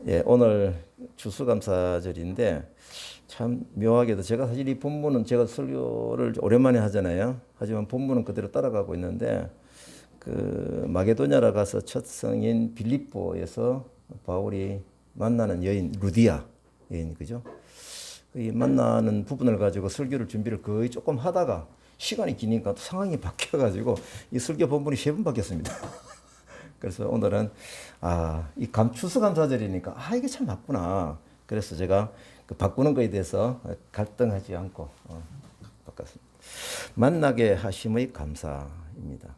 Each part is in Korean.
예, 오늘 추수감사절인데 참 묘하게도 제가 사실 이 본문은 제가 설교를 오랜만에 하잖아요. 하지만 본문은 그대로 따라가고 있는데 그 마게도냐라 가서 첫 성인 빌립보에서 바울이 만나는 여인 루디아 여인 그죠? 이 만나는 부분을 가지고 설교를 준비를 거의 조금 하다가 시간이 기니까 또 상황이 바뀌어가지고 이 설교 본문이 3번 바뀌었습니다. 그래서 오늘은 이 추수감사절이니까 이게 참 맞구나. 그래서 제가 그 바꾸는 거에 대해서 갈등하지 않고 바꿨습니다. 만나게 하심의 감사입니다.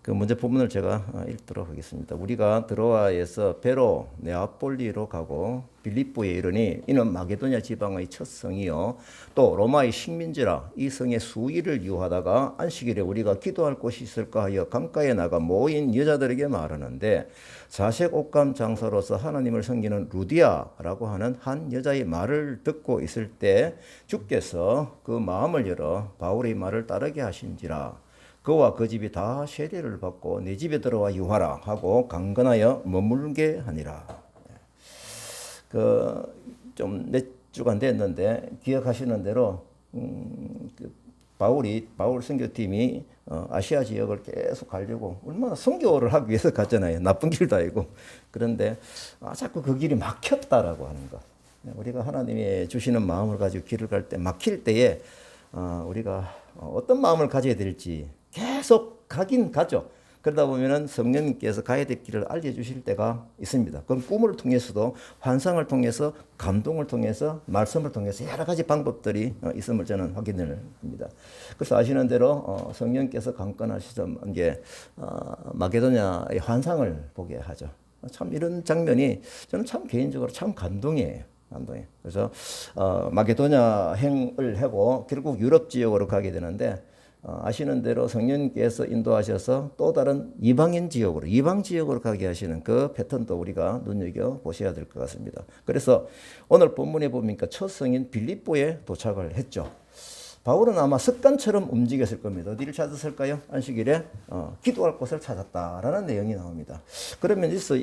그 먼저 본문을 제가 읽도록 하겠습니다. 우리가 드로아에서 배로 네아폴리로 가고 빌립보에 이르니 이는 마게도냐 지방의 첫 성이요 또 로마의 식민지라 이 성에 수일을 유하다가 안식일에 우리가 기도할 곳이 있을까 하여 강가에 나가 모인 여자들에게 말하는데 자색 옷감 장사로서 하나님을 섬기는 루디아라고 하는 한 여자의 말을 듣고 있을 때 주께서 그 마음을 열어 바울의 말을 따르게 하신지라. 그와 그 집이 다 세례를 받고 내 집에 들어와 유하라 하고 강건하여 머물게 하니라. 좀 몇 주간 됐는데 기억하시는 대로 바울 선교팀이 아시아 지역을 계속 가려고 얼마나 선교를 하기 위해서 갔잖아요. 나쁜 길도 아니고. 그런데 자꾸 그 길이 막혔다라고 하는 것. 우리가 하나님이 주시는 마음을 가지고 길을 갈 때 막힐 때에 우리가 어떤 마음을 가져야 될지 계속 가긴 가죠. 그러다 보면은 성령님께서 가야 될 길을 알려주실 때가 있습니다. 그건 꿈을 통해서도 환상을 통해서 감동을 통해서 말씀을 통해서 여러 가지 방법들이 있음을 저는 확인을 합니다. 그래서 아시는 대로 성령께서 강권하셔서 이제 마게도냐의 환상을 보게 하죠. 참 이런 장면이 저는 참 개인적으로 참 감동이에요. 그래서 마게도냐 행을 하고 결국 유럽 지역으로 가게 되는데 아시는 대로 성령님께서 인도하셔서 또 다른 이방 지역으로 가게 하시는 그 패턴도 우리가 눈여겨 보셔야 될 것 같습니다. 그래서 오늘 본문에 보니까 첫 성인 빌립보에 도착을 했죠. 바울은 아마 습관처럼 움직였을 겁니다. 어디를 찾았을까요? 안식일에 기도할 곳을 찾았다라는 내용이 나옵니다. 그러면 여기서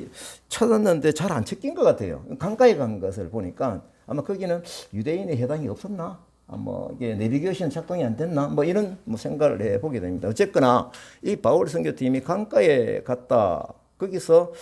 찾았는데 잘 안 찾긴 것 같아요. 강가에 간 것을 보니까 아마 거기는 유대인의 해당이 없었나? 이게 내비게이션 작동이 안 됐나? 이런 생각을 해보게 됩니다. 어쨌거나 이 바울 선교팀이 강가에 갔다. 거기서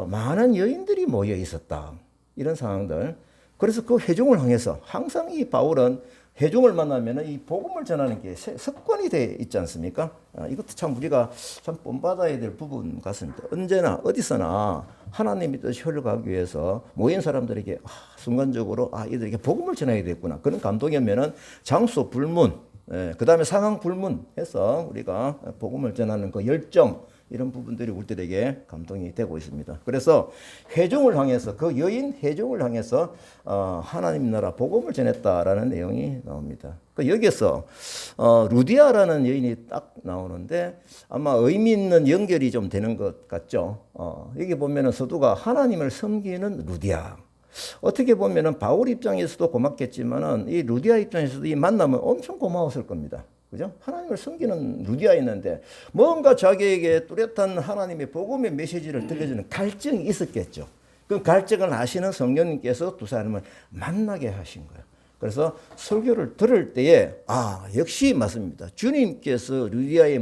많은 여인들이 모여 있었다. 이런 상황들. 그래서 그 회중을 향해서 항상 이 바울은 회중을 만나면 이 복음을 전하는 게 습관이 돼 있지 않습니까? 이것도 참 우리가 참 본받아야 될 부분 같습니다. 언제나 어디서나 하나님의 뜻이 흘러가기 위해서 모인 사람들에게 순간적으로 이들에게 복음을 전해야 되겠구나. 그런 감동이 오면은 장소 불문, 그 다음에 상황 불문해서 우리가 복음을 전하는 그 열정, 이런 부분들이 우리들에게 감동이 되고 있습니다. 그래서 회중을 향해서 그 여인 회중을 향해서 하나님 나라 복음을 전했다라는 내용이 나옵니다. 여기서 루디아라는 여인이 딱 나오는데 아마 의미 있는 연결이 좀 되는 것 같죠. 여기 보면은 서두가 하나님을 섬기는 루디아. 어떻게 보면은 바울 입장에서도 고맙겠지만은 이 루디아 입장에서도 이 만남은 엄청 고마웠을 겁니다. 그죠? 하나님을 섬기는 루디아였는데 뭔가 자기에게 뚜렷한 하나님의 복음의 메시지를 들려주는 갈증이 있었겠죠. 그 갈증을 아시는 성령님께서 두 사람을 만나게 하신 거예요. 그래서 설교를 들을 때에 역시 맞습니다. 주님께서 루디아의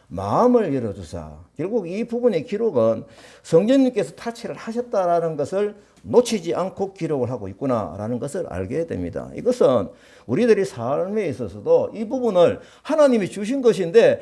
마음을 열어주사. 결국 이 부분의 기록은 성령님께서 타치를 하셨다라는 것을 놓치지 않고 기록을 하고 있구나라는 것을 알게 됩니다. 이것은 우리들의 삶에 있어서도 이 부분을 하나님이 주신 것인데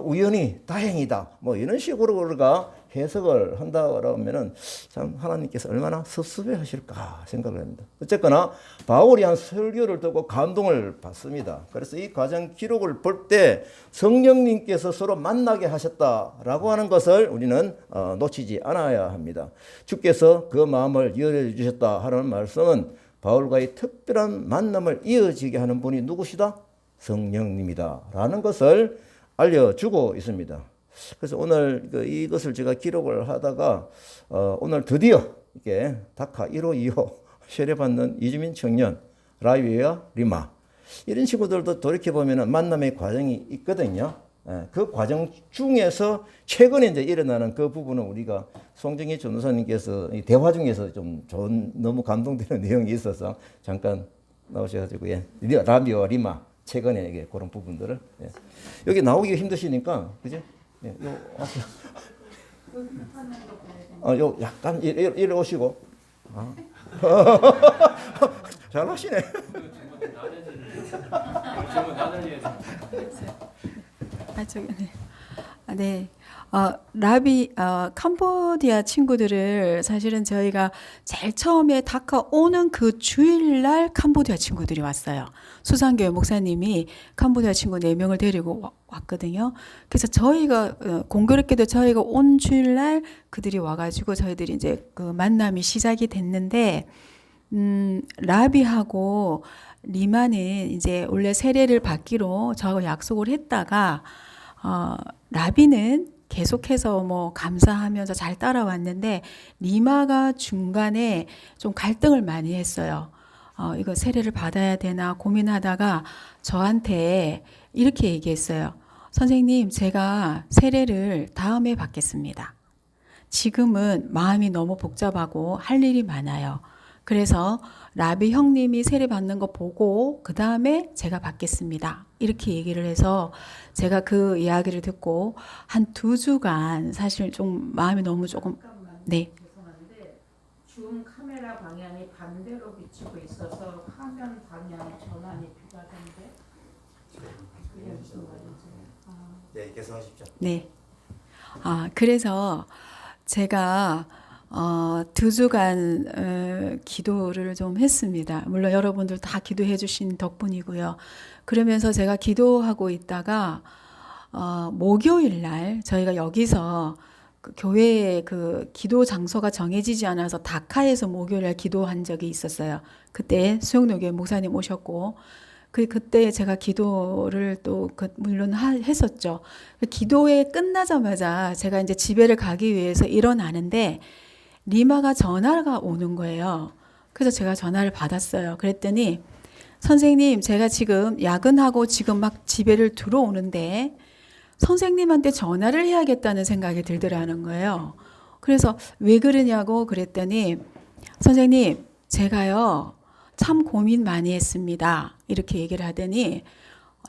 우연히 다행이다 이런 식으로 우리가 해석을 한다고 하면은 참 하나님께서 얼마나 섭섭해 하실까 생각을 합니다. 어쨌거나 바울이 한 설교를 듣고 감동을 받습니다. 그래서 이 과정 기록을 볼 때 성령님께서 서로 만나게 하셨다라고 하는 것을 우리는 놓치지 않아야 합니다. 주께서 그 마음을 열어주셨다 하는 말씀은 바울과의 특별한 만남을 이어지게 하는 분이 누구시다? 성령님이다 라는 것을 알려주고 있습니다. 그래서 오늘 이것을 제가 기록을 하다가 오늘 드디어 이게 다카 1호, 2호 세례받는 이주민 청년 라이웨와 리마 이런 친구들도 돌이켜보면 만남의 과정이 있거든요. 그 과정 중에서 최근에 이제 일어나는 그 부분은 우리가 송정희 전도사님께서 이 대화 중에서 좀 좋은 너무 감동되는 내용이 있어서 잠깐 나오셔가지고 라비와 리마 최근에 이게 그런 부분들을 여기 나오기가 힘드시니까 그죠? 요 약간 이리 오시고 잘하시네. 네. 네. 캄보디아 친구들을 사실은 저희가 제일 처음에 다카 오는 그 주일날 캄보디아 친구들이 왔어요. 수상교회 목사님이 캄보디아 친구 4명을 데리고 왔거든요. 그래서 저희가 공교롭게도 저희가 온 주일날 그들이 와가지고 저희들이 이제 그 만남이 시작이 됐는데 라비하고 리마는 이제 원래 세례를 받기로 저하고 약속을 했다가 라비는 계속해서 뭐 감사하면서 잘 따라왔는데 리마가 중간에 좀 갈등을 많이 했어요. 이거 세례를 받아야 되나 고민하다가 저한테 이렇게 얘기했어요. 선생님, 제가 세례를 다음에 받겠습니다. 지금은 마음이 너무 복잡하고 할 일이 많아요. 그래서 라비 형님이 세례 받는 거 보고 그 다음에 제가 받겠습니다. 이렇게 얘기를 해서 제가 그 이야기를 듣고 한 2주간 사실 좀 마음이 너무 조금 네. 죄송한데 줌 카메라 방향이 반대로 비치고 있어서 화면 방향 전환이 필요하던데 그게 무슨 말인지. 네, 계속하십시오. 네. 그래서 제가 2주간 기도를 좀 했습니다. 물론 여러분들 다 기도해 주신 덕분이고요. 그러면서 제가 기도하고 있다가 목요일 날 저희가 여기서 그 교회에 그 기도 장소가 정해지지 않아서 다카에서 목요일 날 기도한 적이 있었어요. 그때 수영노교회 목사님 오셨고 그때 제가 기도를 또 물론 했었죠. 기도회 끝나자마자 제가 이제 집에를 가기 위해서 일어나는데 리마가 전화가 오는 거예요. 그래서 제가 전화를 받았어요. 그랬더니 선생님, 제가 지금 야근하고 지금 막 집에를 들어오는데 선생님한테 전화를 해야겠다는 생각이 들더라는 거예요. 그래서 왜 그러냐고 그랬더니 선생님, 제가요 참 고민 많이 했습니다. 이렇게 얘기를 하더니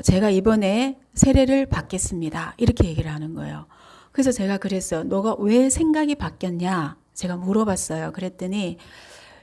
제가 이번에 세례를 받겠습니다. 이렇게 얘기를 하는 거예요. 그래서 제가 그랬어요. 너가 왜 생각이 바뀌었냐? 제가 물어봤어요. 그랬더니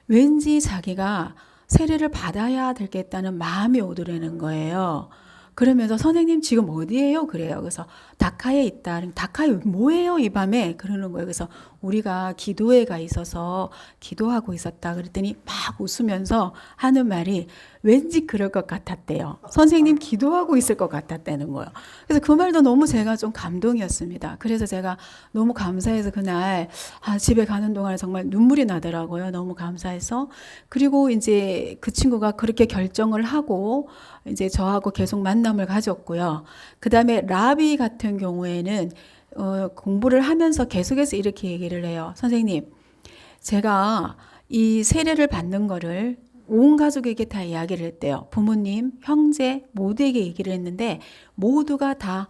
왠지 자기가 세례를 받아야 되겠다는 마음이 오더라는 거예요. 그러면서 선생님 지금 어디예요? 그래요. 그래서 다카에 있다. 다카에 뭐예요? 이 밤에? 그러는 거예요. 그래서 우리가 기도회가 있어서 기도하고 있었다. 그랬더니 막 웃으면서 하는 말이 왠지 그럴 것 같았대요. 선생님 기도하고 있을 것 같았다는 거예요. 그래서 그 말도 너무 제가 좀 감동이었습니다. 그래서 제가 너무 감사해서 그날 집에 가는 동안에 정말 눈물이 나더라고요. 너무 감사해서. 그리고 이제 그 친구가 그렇게 결정을 하고 이제 저하고 계속 만남을 가졌고요. 그 다음에 라비 같은 경우에는 공부를 하면서 계속해서 이렇게 얘기를 해요. 선생님, 제가 이 세례를 받는 거를 온 가족에게 다 이야기를 했대요. 부모님, 형제 모두에게 얘기를 했는데 모두가 다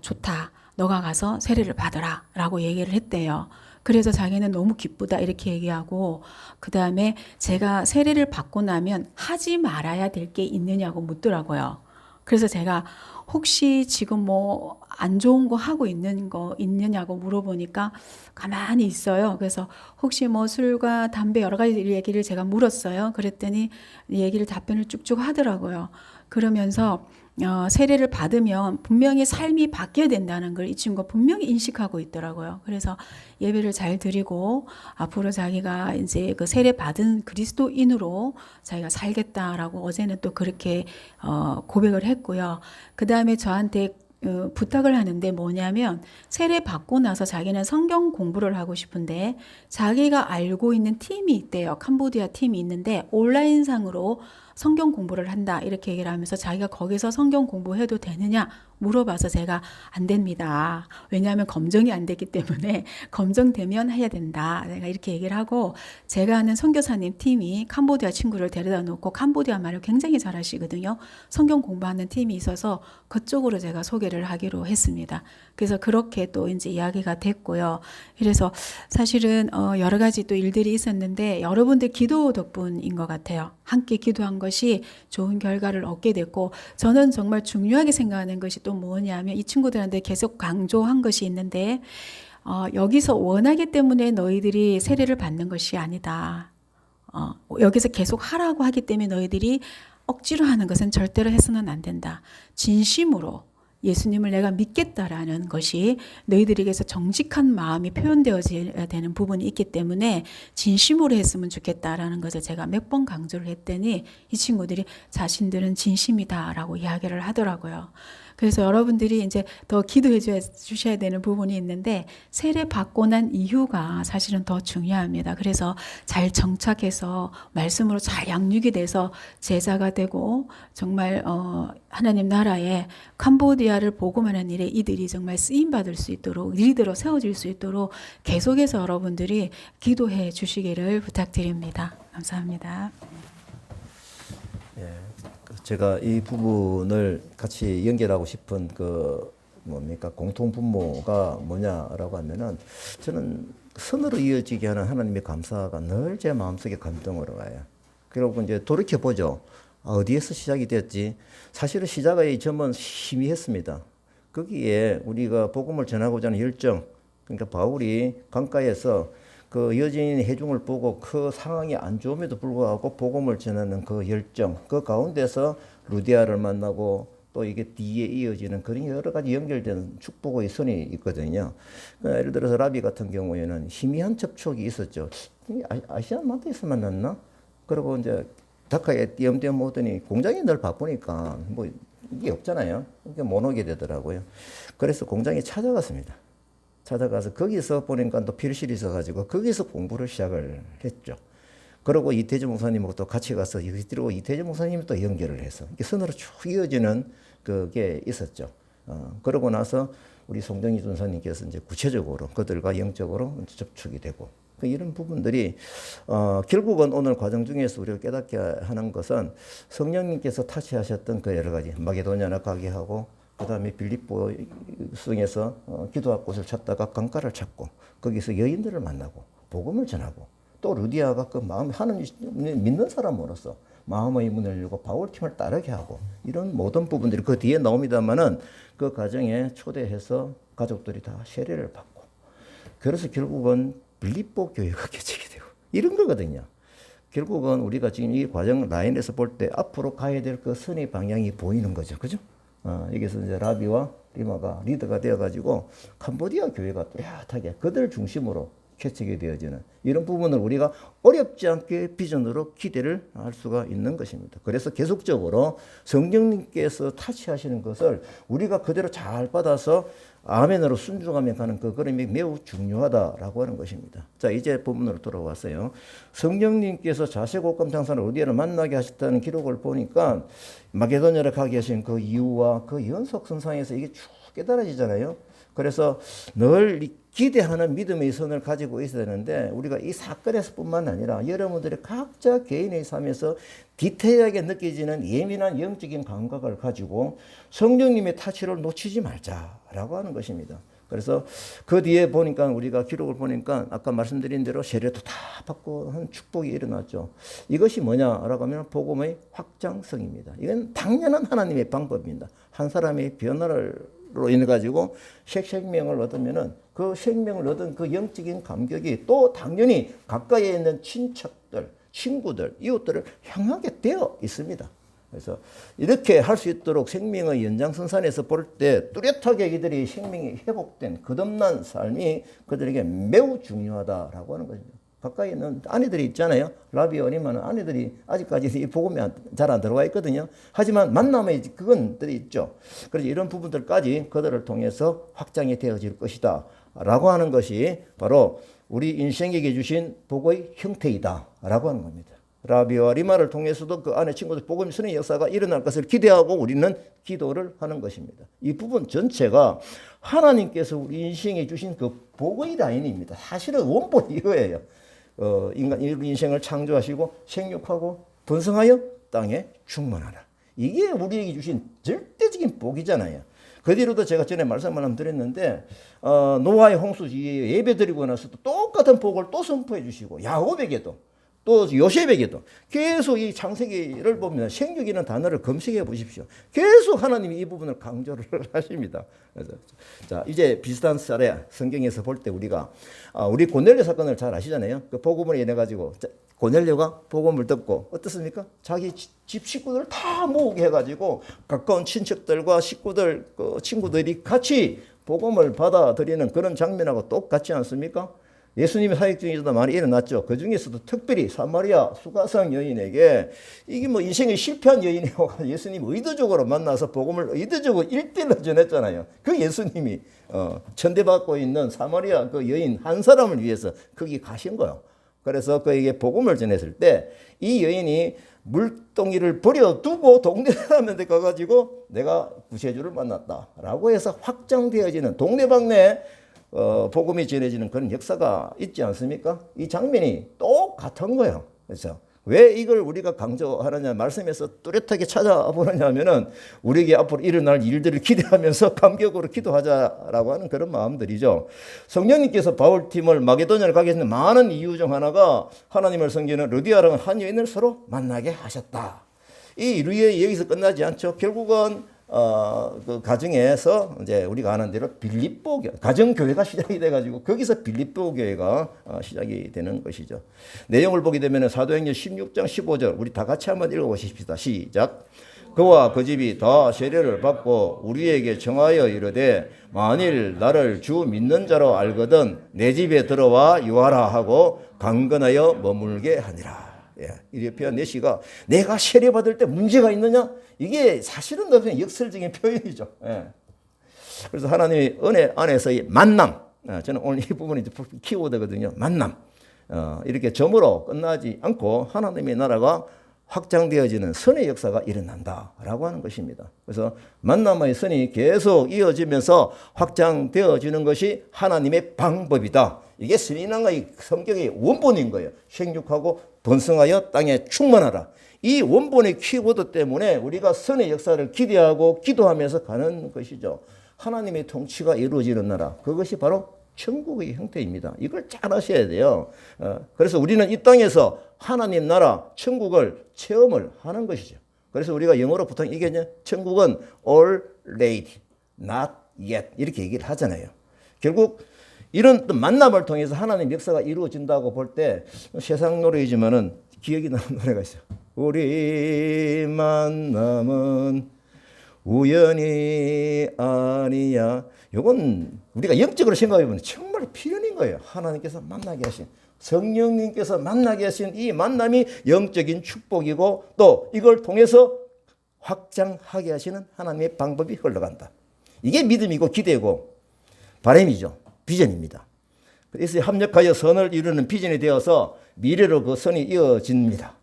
좋다. 너가 가서 세례를 받아라 라고 얘기를 했대요. 그래서 자기는 너무 기쁘다 이렇게 얘기하고 그 다음에 제가 세례를 받고 나면 하지 말아야 될 게 있느냐고 묻더라고요. 그래서 제가 혹시 지금 뭐 안 좋은 거 하고 있는 거 있느냐고 물어보니까 가만히 있어요. 그래서 혹시 뭐 술과 담배 여러 가지 얘기를 제가 물었어요. 그랬더니 얘기를 답변을 쭉쭉 하더라고요. 그러면서 세례를 받으면 분명히 삶이 바뀌어야 된다는 걸 이 친구가 분명히 인식하고 있더라고요. 그래서 예배를 잘 드리고 앞으로 자기가 이제 그 세례 받은 그리스도인으로 자기가 살겠다라고 어제는 또 그렇게 고백을 했고요. 그 다음에 저한테 부탁을 하는데 뭐냐면 세례 받고 나서 자기는 성경 공부를 하고 싶은데 자기가 알고 있는 팀이 있대요. 캄보디아 팀이 있는데 온라인상으로 성경 공부를 한다 이렇게 얘기를 하면서 자기가 거기서 성경 공부해도 되느냐 물어봐서 제가 안 됩니다. 왜냐하면 검증이 안 됐기 때문에 검증되면 해야 된다. 내가 이렇게 얘기를 하고 제가 아는 선교사님 팀이 캄보디아 친구를 데려다 놓고 캄보디아 말을 굉장히 잘하시거든요. 성경 공부하는 팀이 있어서 그쪽으로 제가 소개를 하기로 했습니다. 그래서 그렇게 또 이제 이야기가 됐고요. 그래서 사실은 여러 가지 또 일들이 있었는데 여러분들 기도 덕분인 것 같아요. 함께 기도한 것이 좋은 결과를 얻게 됐고 저는 정말 중요하게 생각하는 것이 또 뭐냐면 이 친구들한테 계속 강조한 것이 있는데 여기서 원하기 때문에 너희들이 세례를 받는 것이 아니다. 여기서 계속 하라고 하기 때문에 너희들이 억지로 하는 것은 절대로 해서는 안 된다. 진심으로 예수님을 내가 믿겠다라는 것이 너희들에게서 정직한 마음이 표현되어져야 되는 부분이 있기 때문에 진심으로 했으면 좋겠다라는 것을 제가 몇 번 강조를 했더니 이 친구들이 자신들은 진심이다라고 이야기를 하더라고요. 그래서 여러분들이 이제 더 기도해 주셔야 되는 부분이 있는데 세례 받고 난 이유가 사실은 더 중요합니다. 그래서 잘 정착해서 말씀으로 잘 양육이 돼서 제자가 되고 정말 하나님 나라에 캄보디아를 복음하는 일에 이들이 정말 쓰임 받을 수 있도록 리더로 세워질 수 있도록 계속해서 여러분들이 기도해 주시기를 부탁드립니다. 감사합니다. 제가 이 부분을 같이 연결하고 싶은 공통 분모가 뭐냐라고 하면은 저는 선으로 이어지게 하는 하나님의 감사가 늘 제 마음속에 감동으로 와요. 그리고 이제 돌이켜 보죠. 어디에서 시작이 됐지? 사실은 시작의 점은 희미했습니다. 거기에 우리가 복음을 전하고자 하는 열정, 그러니까 바울이 강가에서 그 여진의 해중을 보고 그 상황이 안 좋음에도 불구하고 복음을 전하는 그 열정, 그 가운데서 루디아를 만나고 또 이게 뒤에 이어지는 그런 여러 가지 연결된 축복의 선이 있거든요. 예를 들어서 라비 같은 경우에는 희미한 접촉이 있었죠. 아시아만트에서 만났나? 그리고 이제 다카에 띄엄띄엄 오더니 공장이 늘 바쁘니까 뭐 이게 없잖아요. 그러니까 못 오게 되더라고요. 그래서 공장에 찾아갔습니다. 찾아가서 거기서 보니까 또 필실이 있어가지고 거기서 공부를 시작을 했죠. 그리고 이태주 목사님하고 또 같이 가서 그리고 이태주 목사님이 또 연결을 해서 이렇게 선으로 쭉 이어지는 그게 있었죠. 그러고 나서 우리 송정희 전사님께서 이제 구체적으로 그들과 영적으로 접촉이 되고 이런 부분들이 결국은 오늘 과정 중에서 우리가 깨닫게 하는 것은 성령님께서 타치하셨던 그 여러 가지 마게도냐나 가게 하고 그 다음에 빌립보 성에서 기도할 곳을 찾다가 강가를 찾고 거기서 여인들을 만나고 복음을 전하고 또 루디아가 그 마음 하나님 믿는 사람으로서 마음의 문을 열고 바울팀을 따르게 하고 이런 모든 부분들이 그 뒤에 나옵니다만은 그 과정에 초대해서 가족들이 다 세례를 받고 그래서 결국은 빌립보 교회가 개척이 되고 이런 거거든요. 결국은 우리가 지금 이 과정 라인에서 볼 때 앞으로 가야 될 그 선의 방향이 보이는 거죠. 그죠? 여기서 이제 라비와 리마가 리더가 되어가지고 캄보디아 교회가 뚜렷하게 그들 중심으로 개척이 되어지는 이런 부분을 우리가 어렵지 않게 비전으로 기대를 할 수가 있는 것입니다. 그래서 계속적으로 성령님께서 타치하시는 것을 우리가 그대로 잘 받아서 아멘으로 순종하며 가는 그 걸음이 매우 중요하다라고 하는 것입니다. 자, 이제 본문으로 돌아왔어요. 성령님께서 자세곡감장사를 어디에를 만나게 하셨다는 기록을 보니까 마게도냐를 가게 하신 그 이유와 그 연속선상에서 이게 쭉 깨달아지잖아요. 그래서 늘 기대하는 믿음의 선을 가지고 있어야 되는데 우리가 이 사건에서뿐만 아니라 여러분들의 각자 개인의 삶에서 디테일하게 느껴지는 예민한 영적인 감각을 가지고 성령님의 타치를 놓치지 말자라고 하는 것입니다. 그래서 그 뒤에 보니까 우리가 기록을 보니까 아까 말씀드린 대로 세례도 다 받고 한 축복이 일어났죠. 이것이 뭐냐라고 하면 복음의 확장성입니다. 이건 당연한 하나님의 방법입니다. 한 사람의 변화로 인해 가지고 생명을 얻으면은 그 생명을 얻은 그 영적인 감격이 또 당연히 가까이에 있는 친척들, 친구들, 이웃들을 향하게 되어 있습니다. 그래서 이렇게 할 수 있도록 생명의 연장선상에서 볼 때 뚜렷하게 이들이 생명이 회복된 거듭난 삶이 그들에게 매우 중요하다라고 하는 것입니다. 가까이 있는 아내들이 있잖아요. 라비 어리마는 아내들이 아직까지 이 복음이 잘 안 들어가 있거든요. 하지만 만남의 그건들이 있죠. 그래서 이런 부분들까지 그들을 통해서 확장이 되어질 것이다 라고 하는 것이 바로 우리 인생에게 주신 복의 형태이다 라고 하는 겁니다. 라비와 리마를 통해서도 그 안에 친구들 복음의 선의 역사가 일어날 것을 기대하고 우리는 기도를 하는 것입니다. 이 부분 전체가 하나님께서 우리 인생에 주신 그 복의 라인입니다. 사실은 원본이 이거예요. 인간 인생을 창조하시고 생육하고 번성하여 땅에 충만하라. 이게 우리에게 주신 절대적인 복이잖아요. 그 뒤로도 제가 전에 말씀을 한번 드렸는데 노아의 홍수지에 예배 드리고 나서도 똑같은 복을 또 선포해 주시고 야곱에게도 또 요셉에게도 계속 이 창세기를 보면 생육이라는 단어를 검색해 보십시오. 계속 하나님이 이 부분을 강조를 하십니다. 그래서 자 이제 비슷한 사례 성경에서 볼 때 우리가 우리 고넬료 사건을 잘 아시잖아요. 그 복음을 인해 가지고 고넬료가 복음을 듣고 어떻습니까? 자기 집 식구들을 다 모으게 해가지고 가까운 친척들과 식구들 그 친구들이 같이 복음을 받아들이는 그런 장면하고 똑같지 않습니까? 예수님의 사역 중에서도 많이 일어났죠. 그 중에서도 특별히 사마리아 수가성 여인에게 이게 뭐 인생에 실패한 여인이고 예수님 의도적으로 만나서 복음을 의도적으로 1대1로 전했잖아요. 그 예수님이 천대받고 있는 사마리아 그 여인 한 사람을 위해서 거기 가신 거예요. 그래서 그에게 복음을 전했을 때 이 여인이 물동이를 버려두고 동네 사람한테 가가지고 내가 구세주를 만났다라고 해서 확장되어지는 동네방네 복음이 전해지는 그런 역사가 있지 않습니까? 이 장면이 똑같은 거예요. 그래서 왜 이걸 우리가 강조하느냐 말씀에서 뚜렷하게 찾아보느냐 하면은 우리에게 앞으로 일어날 일들을 기대하면서 감격으로 기도하자라고 하는 그런 마음들이죠. 성령님께서 바울팀을 마게도냐를 가게 했는 많은 이유 중 하나가 하나님을 섬기는 르디아라는 한 여인을 서로 만나게 하셨다. 이 루이의 여기서 끝나지 않죠. 결국은 그 가정에서 이제 우리가 아는 대로 빌립보 교회, 가정교회가 시작이 돼가지고 거기서 빌립보 교회가 시작이 되는 것이죠. 내용을 보게 되면 사도행전 16장 15절 우리 다 같이 한번 읽어보십시다. 시작. 그와 그 집이 다 세례를 받고 우리에게 정하여 이르되 만일 나를 주 믿는 자로 알거든 내 집에 들어와 유하라 하고 강건하여 머물게 하니라. 이리피아 내시가 내가 세례받을 때 문제가 있느냐? 이게 사실은 그냥 역설적인 표현이죠. 그래서 하나님의 은혜 안에서의 만남, 저는 오늘 이 부분이 키워드거든요. 만남. 이렇게 점으로 끝나지 않고 하나님의 나라가 확장되어지는 선의 역사가 일어난다라고 하는 것입니다. 그래서 만남의 선이 계속 이어지면서 확장되어지는 것이 하나님의 방법이다. 이게 신앙의 성경의 원본인 거예요. 생육하고 번성하여 땅에 충만하라. 이 원본의 키워드 때문에 우리가 선의 역사를 기대하고 기도하면서 가는 것이죠. 하나님의 통치가 이루어지는 나라. 그것이 바로 천국의 형태입니다. 이걸 잘 아셔야 돼요. 그래서 우리는 이 땅에서 하나님 나라, 천국을 체험을 하는 것이죠. 그래서 우리가 영어로 보통 이게 천국은 already, not yet 이렇게 얘기를 하잖아요. 결국 이런 만남을 통해서 하나님 역사가 이루어진다고 볼 때 세상 노래이지만은 기억이 나는 노래가 있어요. 우리 만남은 우연이 아니야. 이건 우리가 영적으로 생각해 보면 정말 필연인 거예요. 하나님께서 만나게 하신 성령님께서 만나게 하신 이 만남이 영적인 축복이고 또 이걸 통해서 확장하게 하시는 하나님의 방법이 흘러간다. 이게 믿음이고 기대고 바람이죠. 비전입니다. 그래서 합력하여 선을 이루는 비전이 되어서 미래로 그 선이 이어집니다.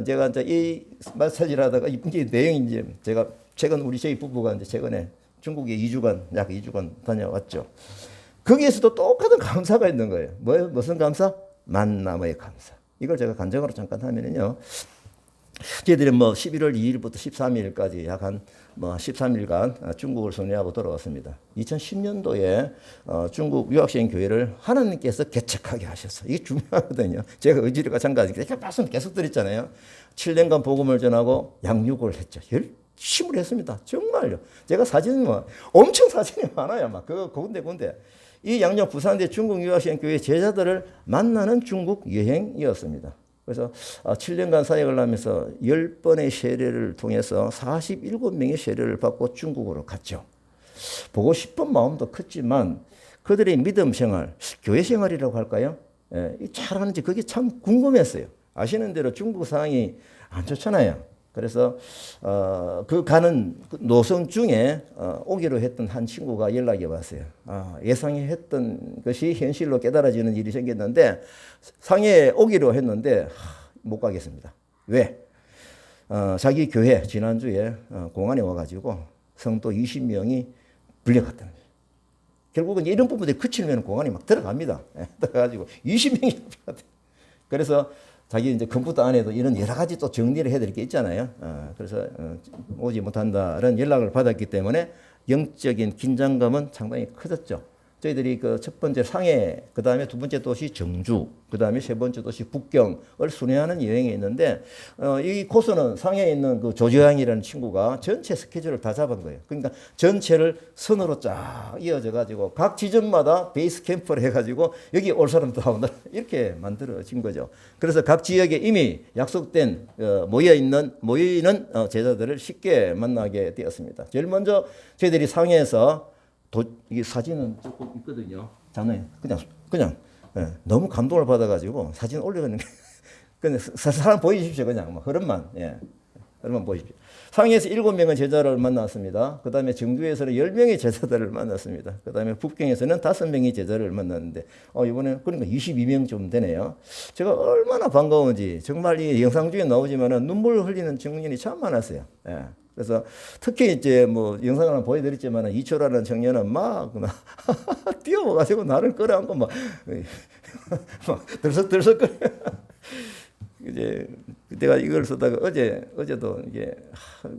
제가 이제 이 마사지를 하다가 이게 내용이 이제 제가 최근 우리 저희 부부가 이제 최근에 중국에 2주간 약 2주간 다녀왔죠. 거기에서도 똑같은 감사가 있는 거예요. 무슨 감사? 만남의 감사. 이걸 제가 간증으로 잠깐 하면은요. 저희들이 11월 2일부터 13일까지 약 한 13일간 중국을 순회하고 돌아왔습니다. 2010년도에 중국 유학생 교회를 하나님께서 개척하게 하셨어요. 이게 중요하거든요. 제가 의지리가 장관이니까 제가 말씀 계속 드렸잖아요. 7년간 복음을 전하고 양육을 했죠. 열심히 했습니다. 정말요. 제가 사진 엄청 사진이 많아요. 막 그 군데. 이 양양 부산대 중국 유학생 교회 제자들을 만나는 중국 여행이었습니다. 그래서 7년간 사역을 하면서 10번의 세례를 통해서 47명의 세례를 받고 중국으로 갔죠. 보고 싶은 마음도 컸지만 그들의 믿음 생활, 교회 생활이라고 할까요? 잘하는지 그게 참 궁금했어요. 아시는 대로 중국 상황이 안 좋잖아요. 그래서 그 가는 노선 중에 오기로 했던 한 친구가 연락이 왔어요. 예상했던 것이 현실로 깨달아지는 일이 생겼는데 상해에 오기로 했는데 못 가겠습니다. 왜? 자기 교회 지난주에 공안에 와가지고 성도 20명이 불려갔다는 거예요. 결국은 이런 부분들이 그치면 공안이 막 들어갑니다. 들어가지고 20명이 불려갔대요. 그래서 자기 이제 컴퓨터 안에도 이런 여러 가지 또 정리를 해야 될 게 있잖아요. 그래서 오지 못한다는 연락을 받았기 때문에 영적인 긴장감은 상당히 커졌죠. 저희들이 그 첫 번째 상해, 그 다음에 두 번째 도시 정주, 그 다음에 세 번째 도시 북경을 순회하는 여행이 있는데, 이 코스는 상해에 있는 그 조지양이라는 친구가 전체 스케줄을 다 잡은 거예요. 그러니까 전체를 선으로 쫙 이어져 가지고 각 지점마다 베이스 캠프를 해가지고 여기 올 사람도 온다 이렇게 만들어진 거죠. 그래서 각 지역에 이미 약속된 모이는 제자들을 쉽게 만나게 되었습니다. 제일 먼저 저희들이 상해에서 이게 사진은 조금 있거든요. 장난이 그냥 너무 감동을 받아가지고 사진 올려놓는 게 그냥 사람 보이십시오. 그냥 뭐 흐름만 흐름만 보십시오. 상해에서 7명의 제자를 만났습니다. 그 다음에 정주에서는 10명의 제자들을 만났습니다. 그 다음에 북경에서는 5명의 제자를 만났는데 이번에 그러니까 22명 좀 되네요. 제가 얼마나 반가운지 정말 이 영상 중에 나오지만은 눈물 흘리는 청년이 참 많았어요. 그래서 특히 이제 뭐 영상을 한번 보여드렸지만 이초라는 청년은 막 뛰어와가지고 나를 끌어안고 막 들썩들썩거려. 이제 내가 이걸 쓰다가 어제도 이게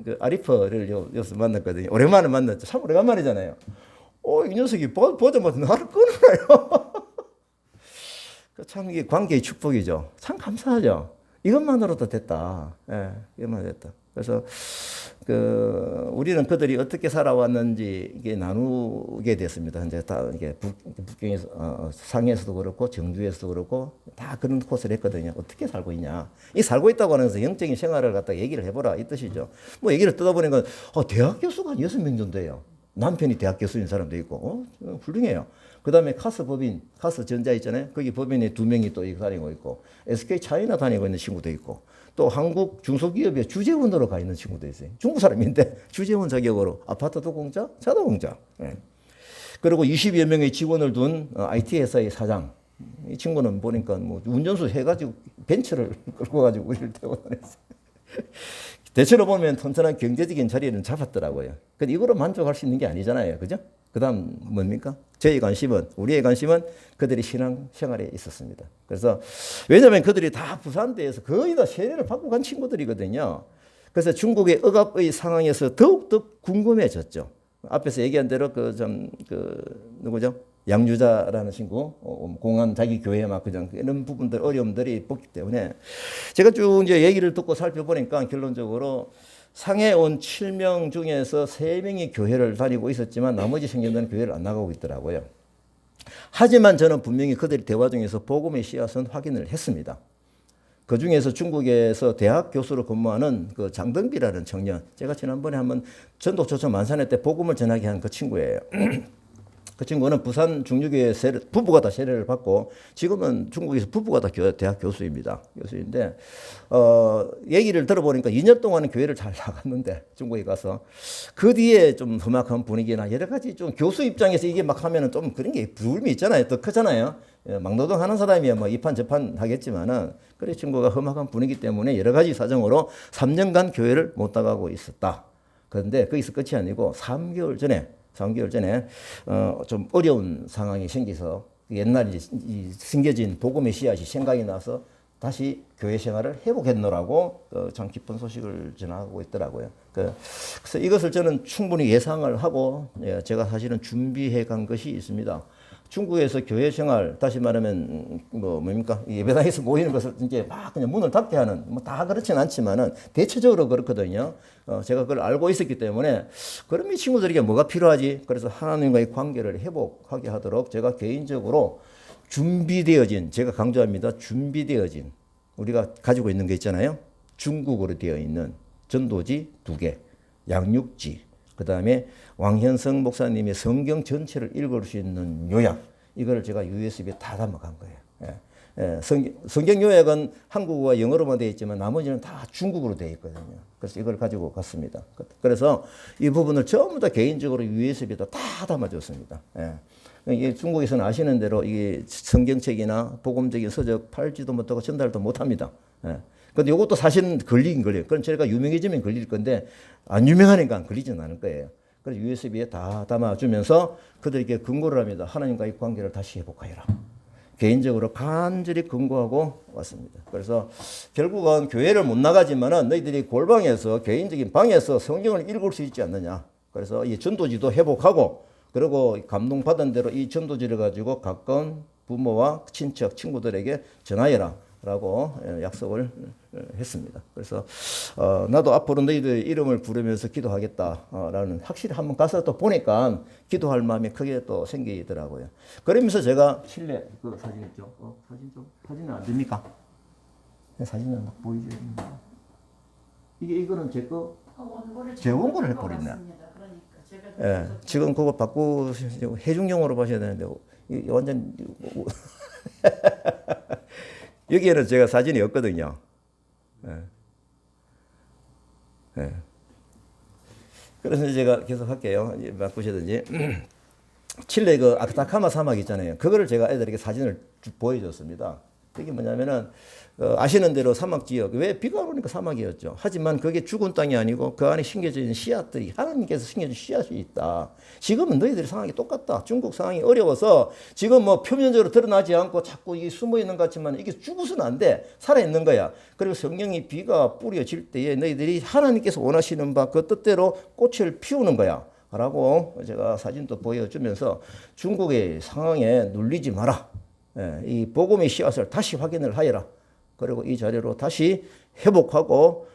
그 아리퍼를 여기서 만났거든요. 오랜만에 만났죠. 참 오래간만이잖아요. 이 녀석이 보자마자 나를 끊어요. 참 이게 관계의 축복이죠. 참 감사하죠. 이것만으로도 됐다. 이것만 됐다. 그래서 우리는 그들이 어떻게 살아왔는지 이게 나누게 됐습니다. 이제 다 이게 북경에서 상해에서도 그렇고 정주에서도 그렇고 다 그런 코스를 했거든요. 어떻게 살고 있냐? 이 살고 있다고 하면서 영적인 생활을 갖다 얘기를 해보라 이 뜻이죠. 뭐 얘기를 듣다 보니까 대학 교수가 한 6명 정도 돼요. 남편이 대학 교수인 사람도 있고 훌륭해요. 그 다음에 카스 전자 있잖아요. 거기 법인이 2명이 또 다니고 있고 SK 차이나 다니고 있는 친구도 있고 또 한국 중소기업에 주재원으로 가 있는 친구도 있어요. 중국 사람인데 주재원 자격으로 아파트도 공짜, 차도 공짜. 그리고 20여 명의 직원을 둔 IT 회사의 사장. 이 친구는 보니까 뭐 운전수 해가지고 벤츠를 끌고 가지고 우리를 태워 다녔어요. 대체로 보면 튼튼한 경제적인 자리는 잡았더라고요. 근데 이거로 만족할 수 있는 게 아니잖아요. 그죠? 그 다음 뭡니까? 우리의 관심은 그들이 신앙생활에 있었습니다. 그래서, 왜냐하면 그들이 다 부산대에서 거의 다 세례를 받고 간 친구들이거든요. 그래서 중국의 억압의 상황에서 더욱더 궁금해졌죠. 앞에서 얘기한 대로 누구죠? 양주자라는 친구, 공안 자기 교회 막 그냥 이런 부분들, 어려움들이 있기 때문에 제가 쭉 이제 얘기를 듣고 살펴보니까 결론적으로 상해 온 7명 중에서 3명이 교회를 다니고 있었지만 나머지 청년들은 교회를 안 나가고 있더라고요. 하지만 저는 분명히 그들의 대화 중에서 복음의 씨앗은 확인을 했습니다. 그 중에서 중국에서 대학 교수로 근무하는 그 장등비라는 청년, 제가 지난번에 한번 전도 초청 만찬회 때 복음을 전하게 한 그 친구예요. 그 친구는 부산 중류교회 부부가 다 세례를 받고 지금은 중국에서 부부가 다 대학 교수입니다. 교수인데 얘기를 들어보니까 2년 동안은 교회를 잘 나갔는데 중국에 가서 그 뒤에 좀 험악한 분위기나 여러 가지 좀 교수 입장에서 이게 막 하면은 좀 그런 게 부름이 있잖아요. 더 크잖아요. 막노동하는 사람이야 뭐 이판 저판 하겠지만은 그래 친구가 험악한 분위기 때문에 여러 가지 사정으로 3년간 교회를 못 나가고 있었다. 그런데 거기서 끝이 아니고 3개월 전에 좀 어려운 상황이 생겨서 옛날 숨겨진 복음의 씨앗이 생각이 나서 다시 교회 생활을 회복했노라고 참 기쁜 소식을 전하고 있더라고요. 그래서 이것을 저는 충분히 예상을 하고 제가 사실은 준비해 간 것이 있습니다. 중국에서 교회 생활, 다시 말하면 뭡니까? 예배당에서 모이는 것을 이제 막 그냥 문을 닫게 하는, 뭐 다 그렇진 않지만은 대체적으로 그렇거든요. 제가 그걸 알고 있었기 때문에 그럼 이 친구들에게 뭐가 필요하지? 그래서 하나님과의 관계를 회복하게 하도록 제가 개인적으로 제가 강조합니다. 준비되어진 우리가 가지고 있는 게 있잖아요. 중국어로 되어 있는 전도지 2개, 양육지, 그 다음에 왕현성 목사님의 성경 전체를 읽을 수 있는 요약, 이걸 제가 USB에 다 담아간 거예요. 성경 요약은 한국어와 영어로만 되어 있지만 나머지는 다 중국어로 되어 있거든요. 그래서 이걸 가지고 갔습니다. 그래서 이 부분을 전부 다 개인적으로 USB에다 다 담아줬습니다. 이게 중국에서는 아시는 대로 이게 성경책이나 복음적인 서적 팔지도 못하고 전달도 못합니다. 근데 이것도 사실은 걸리긴 걸려요. 그럼 제가 유명해지면 걸릴 건데 안 유명하니까 안 걸리지는 않을 거예요. 그래서 USB에 다 담아주면서 그들에게 근거를 합니다. 하나님과의 관계를 다시 회복하여라. 개인적으로 간절히 근거하고 왔습니다. 그래서 결국은 교회를 못 나가지만은 너희들이 골방에서 개인적인 방에서 성경을 읽을 수 있지 않느냐. 그래서 이 전도지도 회복하고 그리고 감동받은 대로 이 전도지를 가지고 가까운 부모와 친척, 친구들에게 전하여라 라고 약속을 했습니다. 그래서 나도 앞으로 너희들 이름을 부르면서 기도하겠다라는 확실히 한번 가서 또 보니까 기도할 마음이 크게 또 생기더라고요. 그러면서 제가 실내 그 사진 있죠? 사진은 안 됩니까? 사진은 막 보이죠? 이거는 제 원고를 해버렸네. 그러니까 예, 지금 그거 바꾸 해중용어로 봐셔야 되는데 완전 여기에는 제가 사진이 없거든요. 예. 예. 그래서 제가 계속 할게요. 바꾸시든지. 칠레 그 아타카마 사막 있잖아요. 그거를 제가 애들에게 사진을 보여줬습니다. 그게 뭐냐면은 아시는 대로 사막 지역 왜 비가 오니까 사막이었죠. 하지만 그게 죽은 땅이 아니고 그 안에 심겨져 있는 씨앗들이 하나님께서 심겨준 씨앗이 있다. 지금은 너희들의 상황이 똑같다. 중국 상황이 어려워서 지금 뭐 표면적으로 드러나지 않고 자꾸 이 숨어 있는 것 같지만 이게 죽어서는 안 돼. 살아 있는 거야. 그리고 성령이 비가 뿌려질 때에 너희들이 하나님께서 원하시는 바 그 뜻대로 꽃을 피우는 거야. 라고 제가 사진도 보여주면서 중국의 상황에 눌리지 마라. 예, 이 복음의 씨앗을 다시 확인을 하여라. 그리고 이 자리로 다시 회복하고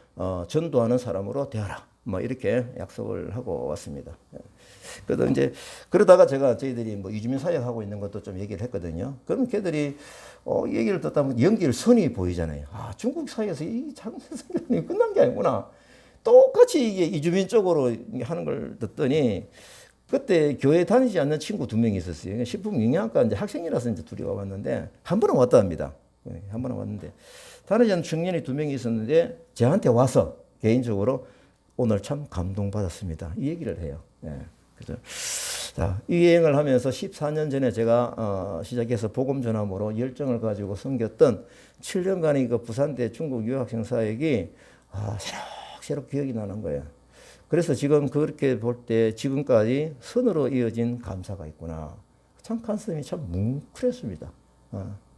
전도하는 사람으로 되어라. 뭐 이렇게 약속을 하고 왔습니다. 예. 그래도 이제 그러다가 제가 저희들이 뭐 이주민 사역하고 있는 것도 좀 얘기를 했거든요. 그럼 걔들이 얘기를 듣다 보면 연결선이 보이잖아요. 아, 중국 사회에서 이 장세성이 끝난 게 아니구나. 똑같이 이게 이주민 쪽으로 하는 걸 듣더니 그때 교회 다니지 않는 친구 2명이 있었어요. 식품영양학과 이제 학생이라서 이제 둘이 와봤는데 한 번은 왔다 합니다. 한 번은 왔는데 다니지 않는 청년이 2명이 있었는데 저한테 와서 개인적으로 오늘 참 감동받았습니다. 이 얘기를 해요. 예. 그죠. 자, 이 여행을 하면서 14년 전에 제가 시작해서 복음 전함으로 열정을 가지고 섬겼던 7년간의 그 부산대 중국 유학생 사역이 새록 기억이 나는 거예요. 그래서 지금 그렇게 볼 때 지금까지 선으로 이어진 감사가 있구나. 참 가슴이 참 뭉클했습니다.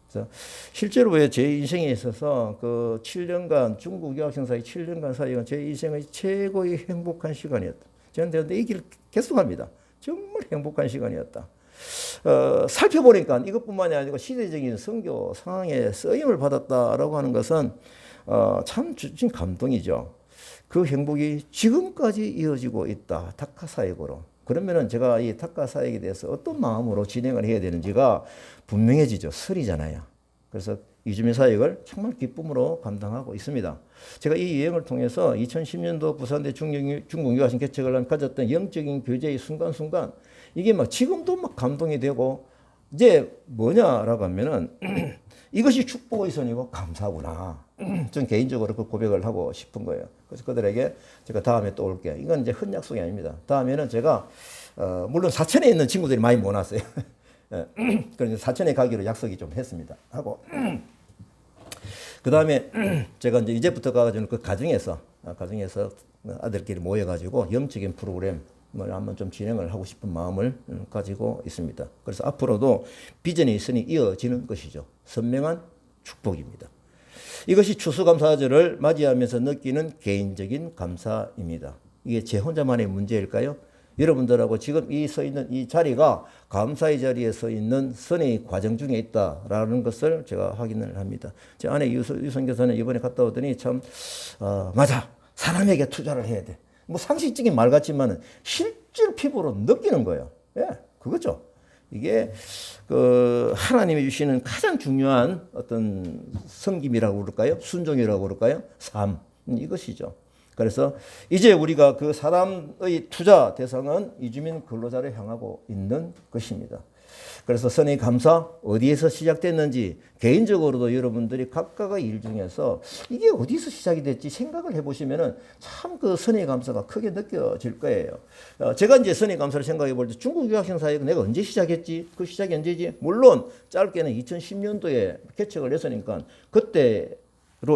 그래서 실제로 왜 제 인생에 있어서 그 7년간 중국 유학생 사역 7년간 사역은 제 인생의 최고의 행복한 시간이었다. 저는 이 길을 계속합니다. 정말 행복한 시간이었다. 살펴보니까 이것뿐만이 아니고 시대적인 선교 상황에 쓰임을 받았다라고 하는 것은 참 주신 감동이죠. 그 행복이 지금까지 이어지고 있다. 타카 사역으로. 그러면은 제가 이 타카 사역에 대해서 어떤 마음으로 진행을 해야 되는지가 분명해지죠. 설이잖아요. 그래서 이주민 사역을 정말 기쁨으로 감당하고 있습니다. 제가 이 여행을 통해서 2010년도 부산대 중국 유학생 개척을 가졌던 영적인 교제의 순간순간 이게 막 지금도 막 감동이 되고 이제 뭐냐라고 하면은 이것이 축복의 선이고 감사구나. 전 개인적으로 그 고백을 하고 싶은 거예요. 그래서 그들에게 제가 다음에 또 올게. 이건 이제 흔 약속이 아닙니다. 다음에는 제가 물론 사천에 있는 친구들이 많이 못 왔어요. 그래서 사천에 가기로 약속이 좀 했습니다. 하고 그 다음에 제가 이제부터 가가지고 그 가정에서 아들끼리 모여가지고 영적인 프로그램을 한번 좀 진행을 하고 싶은 마음을 가지고 있습니다. 그래서 앞으로도 비전이 있으니 이어지는 것이죠. 선명한 축복입니다. 이것이 추수감사절을 맞이하면서 느끼는 개인적인 감사입니다. 이게 제 혼자만의 문제일까요? 여러분들하고 지금 서 있는 이 자리가 감사의 자리에 서 있는 선의 과정 중에 있다라는 것을 제가 확인을 합니다. 제 아내 유선 교사는 이번에 갔다 오더니 참 맞아. 사람에게 투자를 해야 돼. 뭐 상식적인 말 같지만은 실제로 피부로 느끼는 거예요. 예, 그거죠. 이게 그 하나님이 주시는 가장 중요한 어떤 섬김이라고 그럴까요? 순종이라고 그럴까요? 삶 이것이죠. 그래서 이제 우리가 그 사람의 투자 대상은 이주민 근로자를 향하고 있는 것입니다. 그래서 선의 감사 어디에서 시작됐는지 개인적으로도 여러분들이 각각의 일 중에서 이게 어디서 시작이 됐지 생각을 해보시면은 참 그 선의 감사가 크게 느껴질 거예요. 제가 이제 선의 감사를 생각해 볼 때 중국 유학생 사역은 내가 언제 시작했지? 그 시작이 언제지? 물론 짧게는 2010년도에 개척을 했으니까 그때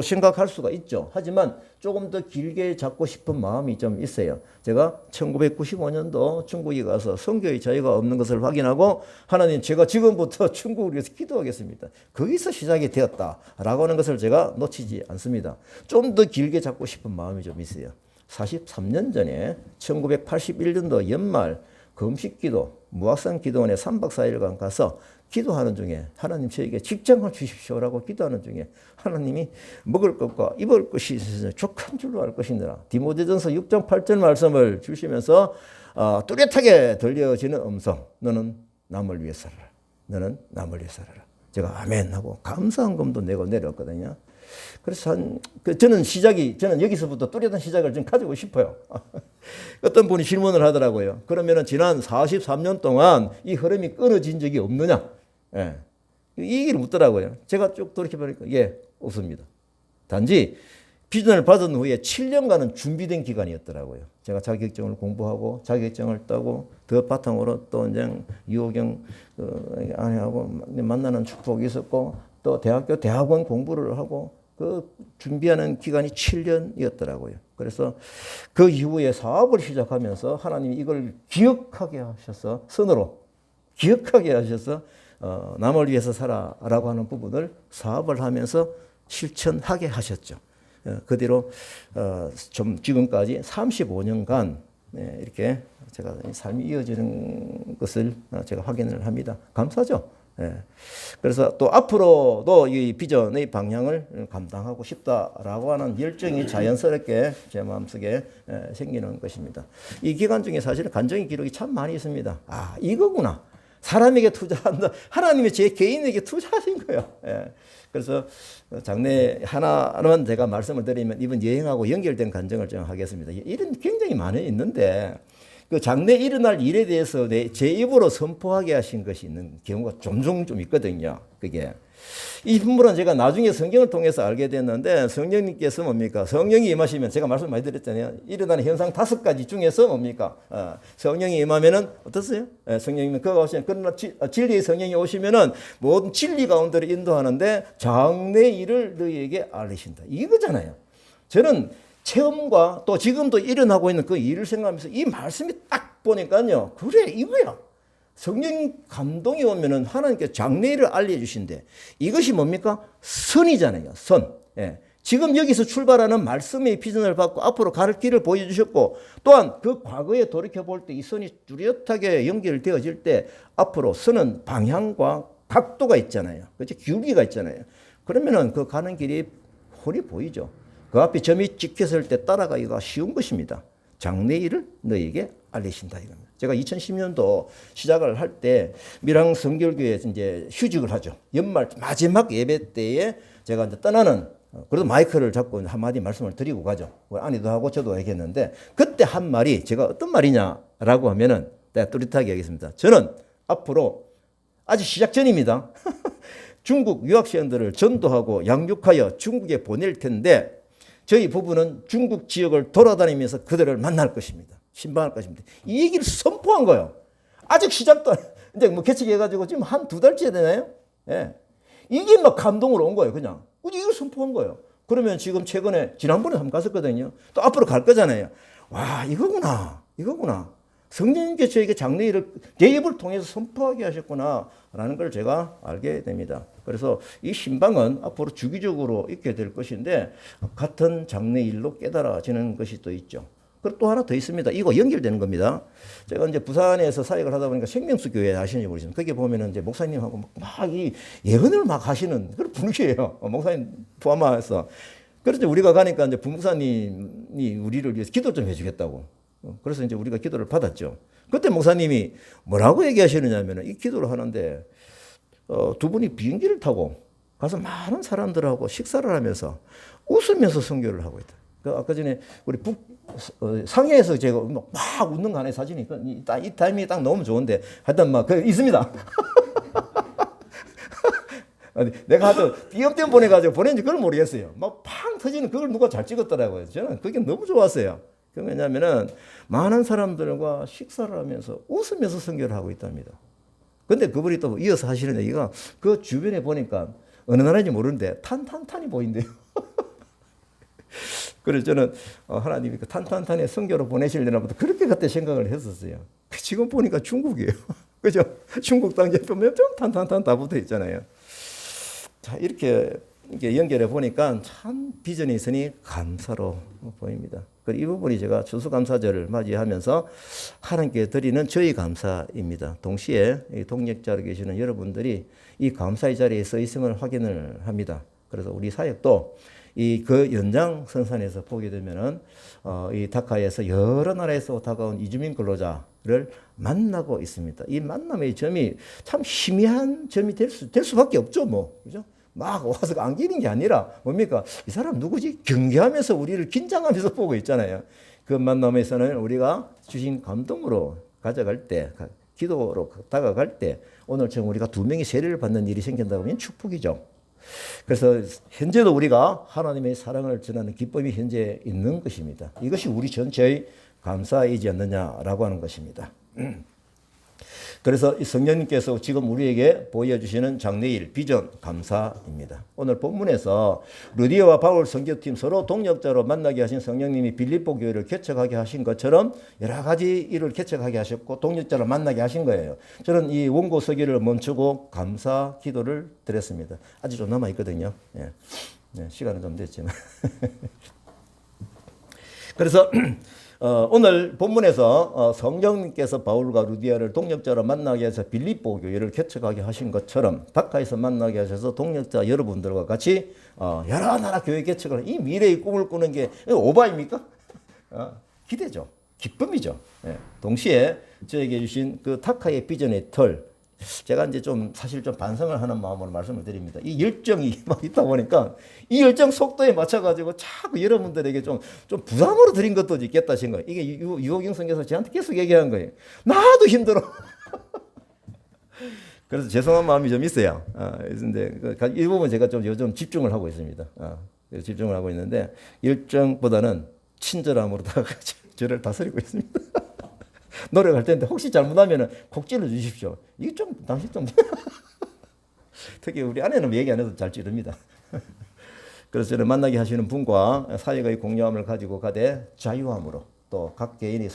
생각할 수가 있죠. 하지만 조금 더 길게 잡고 싶은 마음이 좀 있어요. 제가 1995년도 중국에 가서 선교의 자유가 없는 것을 확인하고 하나님 제가 지금부터 중국을 위해서 기도하겠습니다. 거기서 시작이 되었다라고 하는 것을 제가 놓치지 않습니다. 좀 더 길게 잡고 싶은 마음이 좀 있어요. 43년 전에 1981년도 연말 금식기도 무학산 기도원에 3박 4일간 가서 기도하는 중에 하나님 저에게 직장을 주십시오라고 기도하는 중에 하나님이 먹을 것과 입을 것이 있어서 족한 줄로 알 것이니라. 디모데전서 6장 8절 말씀을 주시면서 뚜렷하게 들려지는 음성. 너는 남을 위해 살아라. 너는 남을 위해 살아라. 제가 아멘 하고 감사한금도 내고 내렸거든요. 그래서 저는 여기서부터 뚜렷한 시작을 좀 가지고 싶어요. 어떤 분이 질문을 하더라고요. 그러면은 지난 43년 동안 이 흐름이 끊어진 적이 없느냐? 예. 이 얘기를 묻더라고요. 제가 쭉 돌이켜보니까 예, 없습니다. 단지 비전을 받은 후에 7년간은 준비된 기간이었더라고요. 제가 자격증을 공부하고 자격증을 따고 그 바탕으로 또 이제 유호경 아내하고 만나는 축복이 있었고 또 대학원 공부를 하고 그 준비하는 기간이 7년이었더라고요. 그래서 그 이후에 사업을 시작하면서 하나님이 이걸 기억하게 하셔서 선으로 기억하게 하셔서 남을 위해서 살아라고 하는 부분을 사업을 하면서 실천하게 하셨죠. 그대로 좀 지금까지 35년간 이렇게 제가 삶이 이어지는 것을 제가 확인을 합니다. 감사죠. 그래서 또 앞으로도 이 비전의 방향을 감당하고 싶다라고 하는 열정이 자연스럽게 제 마음속에 생기는 것입니다. 이 기간 중에 사실은 간증의 기록이 참 많이 있습니다. 아, 이거구나. 사람에게 투자한다. 하나님이 제 개인에게 투자하신 거예요. 그래서 장래 하나만 제가 말씀을 드리면 이번 여행하고 연결된 간증을 좀 하겠습니다. 일은 굉장히 많이 있는데 그 장래 일어날 일에 대해서 제 입으로 선포하게 하신 것이 있는 경우가 종종 좀 있거든요. 그게 이 분물은 제가 나중에 성경을 통해서 알게 됐는데 성령님께서 뭡니까? 성령이 임하시면 제가 말씀 많이 드렸잖아요. 일어나는 현상 5가지 중에서 뭡니까? 성령이 임하면은 어떻어요? 성령님은 그가 오시면 그러나 진리의 성령이 오시면은 모든 진리 가운데로 인도하는데 장래 일을 너희에게 알리신다. 이거잖아요. 저는 체험과 또 지금도 일어나고 있는 그 일을 생각하면서 이 말씀이 딱 보니까요. 그래 이거야. 성령 감동이 오면은 하나님께 장래일을 알려주신대. 이것이 뭡니까? 선이잖아요. 선. 지금 여기서 출발하는 말씀의 비전을 받고 앞으로 갈 길을 보여주셨고 또한 그 과거에 돌이켜볼 때 이 선이 뚜렷하게 연결되어질 때 앞으로 선은 방향과 각도가 있잖아요. 그렇죠? 기울기가 있잖아요. 그러면은 그 가는 길이 홀이 보이죠. 그 앞에 점이 찍혔을 때 따라가기가 쉬운 것입니다. 장래일을 너에게 알리신다 이겁니다. 제가 2010년도 시작을 할 때 밀양 성결교회에서 이제 휴직을 하죠. 연말 마지막 예배 때에 제가 이제 떠나는 그래도 마이크를 잡고 한마디 말씀을 드리고 가죠. 아내도 하고 저도 얘기했는데 그때 한 말이 제가 어떤 말이냐라고 하면은 내가 뚜렷하게 하겠습니다. 저는 앞으로 아직 시작 전입니다. 중국 유학생들을 전도하고 양육하여 중국에 보낼 텐데 저희 부부는 중국 지역을 돌아다니면서 그들을 만날 것입니다. 신방할 것입니다. 이 얘기를 선포한 거예요. 아직 시작도 이제 뭐 개척해가지고 지금 한 2달째 되나요? 예. 이게 막 감동으로 온 거예요. 그냥. 이걸 선포한 거예요. 그러면 지금 최근에 지난번에 한번 갔었거든요. 또 앞으로 갈 거잖아요. 와 이거구나. 이거구나. 성령님께서 저에게 장래일을 내 입을 통해서 선포하게 하셨구나라는 걸 제가 알게 됩니다. 그래서 이 신방은 앞으로 주기적으로 있게 될 것인데 같은 장래일로 깨달아지는 것이 또 있죠. 그리고 또 하나 더 있습니다. 이거 연결되는 겁니다. 제가 이제 부산에서 사역을 하다 보니까 생명수 교회 아시는지 모르겠습니다. 거기 보면은 이제 목사님하고 막 이 예언을 막 하시는 그런 분위기예요. 목사님 포함해서. 그래서 우리가 가니까 이제 부목사님이 우리를 위해서 기도 좀 해주겠다고. 그래서 이제 우리가 기도를 받았죠. 그때 목사님이 뭐라고 얘기하시느냐면은 이 기도를 하는데 두 분이 비행기를 타고 가서 많은 사람들하고 식사를 하면서 웃으면서 선교를 하고 있다. 아까 전에 우리 상해에서 제가 막 웃는 거 하나의 사진이 이 타이밍이 딱 너무 좋은데 하여튼 막 있습니다. 내가 하도 띄엄띄엄 보내가지고 보낸지 그걸 모르겠어요. 막 팡 터지는 그걸 누가 잘 찍었더라고요. 저는 그게 너무 좋았어요. 왜냐하면은 많은 사람들과 식사를 하면서 웃으면서 선교를 하고 있답니다. 근데 그분이 또 이어서 하시는 얘기가 그 주변에 보니까 어느 나라인지 모르는데 탄이 보인대요. 그래서 저는 하나님이 그 탄탄탄에 선교로 보내시려나보다 그렇게 그때 생각을 했었어요. 지금 보니까 중국이에요. 그죠? 중국 땅에 보면 좀 탄탄탄 다 붙어 있잖아요. 자, 이렇게 연결해 보니까 참 비전이 있으니 감사로 보입니다. 이 부분이 제가 추수감사절을 맞이하면서 하나님께 드리는 저희 감사입니다. 동시에 이 동역자로 계시는 여러분들이 이 감사의 자리에 서 있음을 확인을 합니다. 그래서 우리 사역도 그 연장선상에서 보게 되면은 이 다카에서 여러 나라에서 다가온 이주민 근로자를 만나고 있습니다. 이 만남의 점이 참 희미한 점이 될 수밖에 없죠, 뭐. 그죠? 막 와서 안기는 게 아니라 뭡니까? 이 사람 누구지? 경계하면서 우리를 긴장하면서 보고 있잖아요. 그 만남에서는 우리가 주신 감동으로 가져갈 때, 기도로 다가갈 때 오늘처럼 우리가 두 명이 세례를 받는 일이 생긴다고 하면 축복이죠. 그래서 현재도 우리가 하나님의 사랑을 전하는 기쁨이 현재 있는 것입니다. 이것이 우리 전체의 감사이지 않느냐라고 하는 것입니다. 그래서 이 성령님께서 지금 우리에게 보여주시는 장래일 비전 감사입니다. 오늘 본문에서 루디아와 바울 선교팀 서로 동역자로 만나게 하신 성령님이 빌립보 교회를 개척하게 하신 것처럼 여러 가지 일을 개척하게 하셨고 동역자로 만나게 하신 거예요. 저는 이 원고 서기를 멈추고 감사 기도를 드렸습니다. 아직 좀 남아 있거든요. 예. 네, 시간은 좀 됐지만. 그래서 오늘 본문에서 성령님께서 바울과 루디아를 동역자로 만나게 해서 빌립보 교회를 개척하게 하신 것처럼 다카에서 만나게 하셔서 동역자 여러분들과 같이 여러 나라 교회 개척을 이 미래의 꿈을 꾸는 게 오바입니까? 기대죠. 기쁨이죠. 예. 동시에 저에게 주신 그 다카의 비전의 틀 제가 이제 좀 사실 좀 반성을 하는 마음으로 말씀을 드립니다. 이 열정이 막 있다 보니까 이 열정 속도에 맞춰가지고 자꾸 여러분들에게 좀 부담으로 드린 것도 있겠다 생각. 이게 유호경 선교사 저한테 계속 얘기한 거예요. 나도 힘들어. 그래서 죄송한 마음이 좀 있어요. 근데 이 부분 제가 좀 요즘 집중을 하고 있습니다. 집중을 하고 있는데 열정보다는 친절함으로 다가가서 저를 다스리고 있습니다. 노력할 텐데 혹시 잘못하면 콕 찔러 주십시오. 이게 좀 당신 좀 특히 우리 아내는 얘기 안 해도 잘 찌릅니다. 그래서 저를 만나게 하시는 분과 사역의 공유함을 가지고 가되 자유함으로 또 각 개인이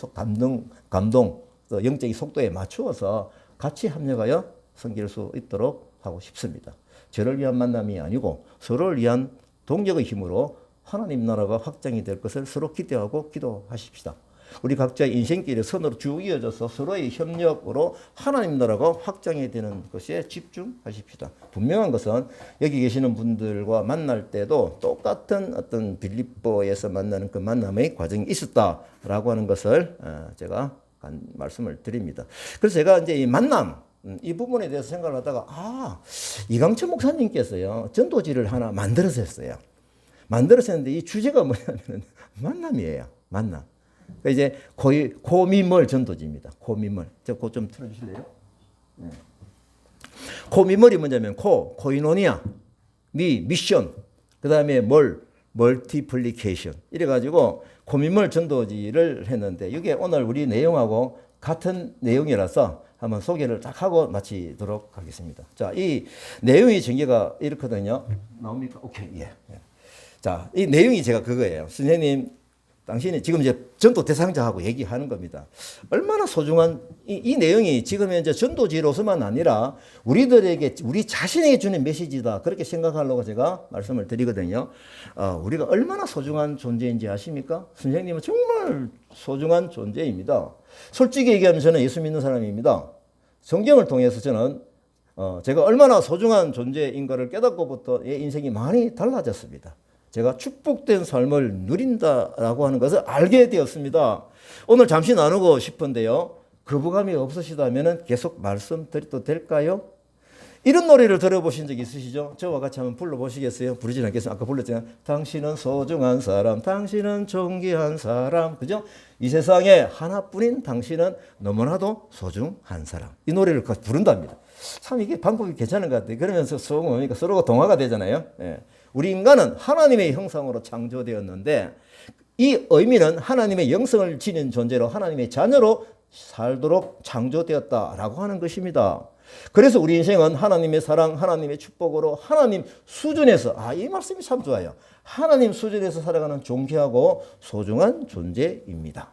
감동 또 영적인 속도에 맞추어서 같이 합력하여 섬길 수 있도록 하고 싶습니다. 저를 위한 만남이 아니고 서로를 위한 동력의 힘으로 하나님 나라가 확장이 될 것을 서로 기대하고 기도하십시다. 우리 각자의 인생길에 선으로 쭉 이어져서 서로의 협력으로 하나님 나라가 확장이 되는 것에 집중하십시다. 분명한 것은 여기 계시는 분들과 만날 때도 똑같은 어떤 빌립보에서 만나는 그 만남의 과정이 있었다라고 하는 것을 제가 말씀을 드립니다. 그래서 제가 이제 이 만남 이 부분에 대해서 생각을 하다가 이강철 목사님께서요 전도지를 하나 만들었어요. 만들었었는데 이 주제가 뭐냐면 만남이에요. 만남. 그러니까 이제 코미멀 전도지입니다. 코미멀. 제가 그거 좀 틀어주실래요? 네. 코미멀이 뭐냐면 코이노니아, 미션, 그 다음에 멀티플리케이션. 이래가지고 코미멀 전도지를 했는데 이게 오늘 우리 내용하고 같은 내용이라서 한번 소개를 딱 하고 마치도록 하겠습니다. 자, 이 내용의 전개가 이렇거든요. 나옵니까? 오케이, 예. 자, 이 내용이 제가 그거예요. 선생님, 당신이 지금 이제 전도 대상자하고 얘기하는 겁니다. 얼마나 소중한 이 내용이 지금 현재 전도지로서만 아니라 우리들에게 우리 자신에게 주는 메시지다. 그렇게 생각하려고 제가 말씀을 드리거든요. 우리가 얼마나 소중한 존재인지 아십니까? 선생님은 정말 소중한 존재입니다. 솔직히 얘기하면 저는 예수 믿는 사람입니다. 성경을 통해서 저는 제가 얼마나 소중한 존재인가를 깨닫고부터 내 인생이 많이 달라졌습니다. 제가 축복된 삶을 누린다라고 하는 것을 알게 되었습니다. 오늘 잠시 나누고 싶은데요. 거부감이 없으시다면 계속 말씀드려도 될까요? 이런 노래를 들어보신 적 있으시죠? 저와 같이 한번 불러보시겠어요? 부르진 않겠습니다. 아까 불렀잖아요. 당신은 소중한 사람, 당신은 존귀한 사람. 그죠? 이 세상에 하나뿐인 당신은 너무나도 소중한 사람. 이 노래를 부른답니다. 참 이게 방법이 괜찮은 것 같아요. 그러면서 서로가 동화가 되잖아요. 예. 우리 인간은 하나님의 형상으로 창조되었는데 이 의미는 하나님의 영성을 지닌 존재로 하나님의 자녀로 살도록 창조되었다라고 하는 것입니다. 그래서 우리 인생은 하나님의 사랑, 하나님의 축복으로 하나님 수준에서, 이 말씀이 참 좋아요. 하나님 수준에서 살아가는 존귀하고 소중한 존재입니다.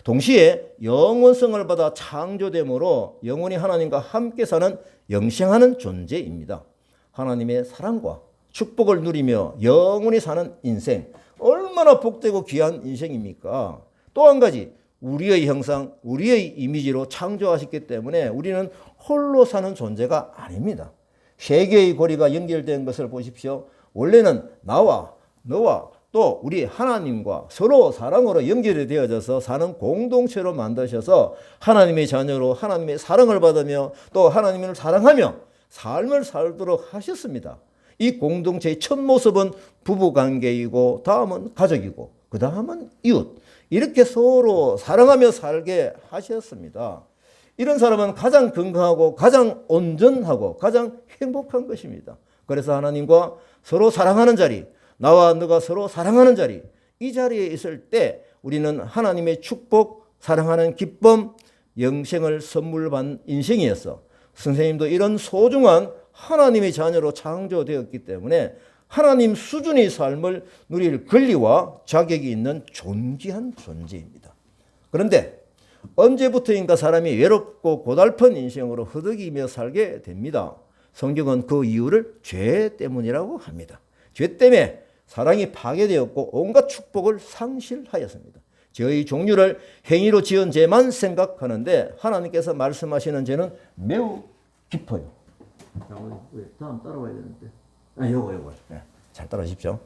동시에 영원성을 받아 창조됨으로 영원히 하나님과 함께 사는 영생하는 존재입니다. 하나님의 사랑과 축복을 누리며 영원히 사는 인생, 얼마나 복되고 귀한 인생입니까? 또 한 가지, 우리의 형상, 우리의 이미지로 창조하셨기 때문에 우리는 홀로 사는 존재가 아닙니다. 세 개의 고리가 연결된 것을 보십시오. 원래는 나와 너와 또 우리 하나님과 서로 사랑으로 연결이 되어져서 사는 공동체로 만드셔서 하나님의 자녀로 하나님의 사랑을 받으며 또 하나님을 사랑하며 삶을 살도록 하셨습니다. 이 공동체의 첫 모습은 부부관계이고 다음은 가족이고 그 다음은 이웃, 이렇게 서로 사랑하며 살게 하셨습니다. 이런 사람은 가장 건강하고 가장 온전하고 가장 행복한 것입니다. 그래서 하나님과 서로 사랑하는 자리, 나와 너가 서로 사랑하는 자리, 이 자리에 있을 때 우리는 하나님의 축복, 사랑하는 기쁨, 영생을 선물 받은 인생이었어. 선생님도 이런 소중한 하나님의 자녀로 창조되었기 때문에 하나님 수준의 삶을 누릴 권리와 자격이 있는 존귀한 존재입니다. 그런데 언제부터인가 사람이 외롭고 고달픈 인생으로 허덕이며 살게 됩니다. 성경은 그 이유를 죄 때문이라고 합니다. 죄 때문에 사랑이 파괴되었고 온갖 축복을 상실하였습니다. 죄의 종류를 행위로 지은 죄만 생각하는데 하나님께서 말씀하시는 죄는 매우 깊어요. 다음 따라와야 되는데. 요거. 잘 따라하십시오.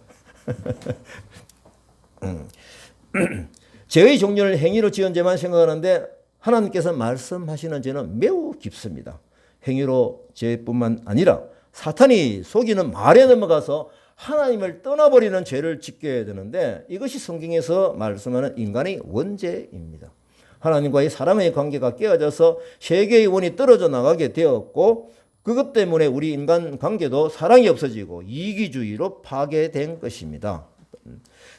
죄의 종류를 행위로 지은 죄만 생각하는데 하나님께서 말씀하시는 죄는 매우 깊습니다. 행위로 죄뿐만 아니라 사탄이 속이는 말에 넘어가서 하나님을 떠나버리는 죄를 짓게 되는데 이것이 성경에서 말씀하는 인간의 원죄입니다. 하나님과의 사랑의 관계가 깨어져서 세계의 원이 떨어져 나가게 되었고 그것 때문에 우리 인간 관계도 사랑이 없어지고 이기주의로 파괴된 것입니다.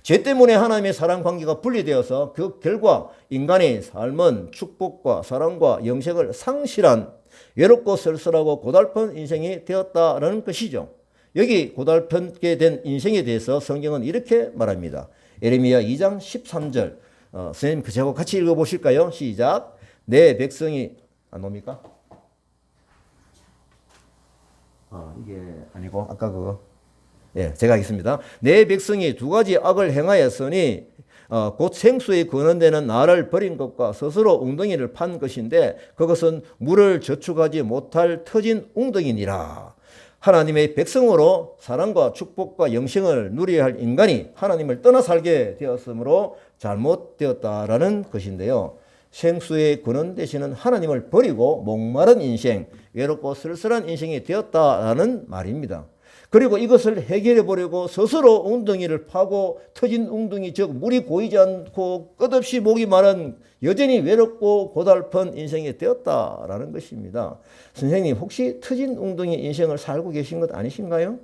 죄 때문에 하나님의 사랑 관계가 분리되어서 그 결과 인간의 삶은 축복과 사랑과 영생을 상실한 외롭고 쓸쓸하고 고달픈 인생이 되었다는 것이죠. 여기 고달프게 된 인생에 대해서 성경은 이렇게 말합니다. 예레미야 2장 13절. 선생님 저하고 같이 읽어보실까요? 시작. 내 백성이 안 옵니까? 이게 아니고 아까 그거. 제가 하겠습니다. 내 백성이 두 가지 악을 행하였으니 곧 생수에 근원되는 나를 버린 것과 스스로 웅덩이를 판 것인데 그것은 물을 저축하지 못할 터진 웅덩이니라. 하나님의 백성으로 사랑과 축복과 영생을 누려야 할 인간이 하나님을 떠나 살게 되었으므로 잘못되었다라는 것인데요. 생수의 근원 되시는 하나님을 버리고 목마른 인생, 외롭고 쓸쓸한 인생이 되었다라는 말입니다. 그리고 이것을 해결해 보려고 스스로 웅덩이를 파고 터진 웅덩이, 즉 물이 고이지 않고 끝없이 목이 마른 여전히 외롭고 고달픈 인생이 되었다라는 것입니다. 선생님 혹시 터진 웅덩이 인생을 살고 계신 것 아니신가요?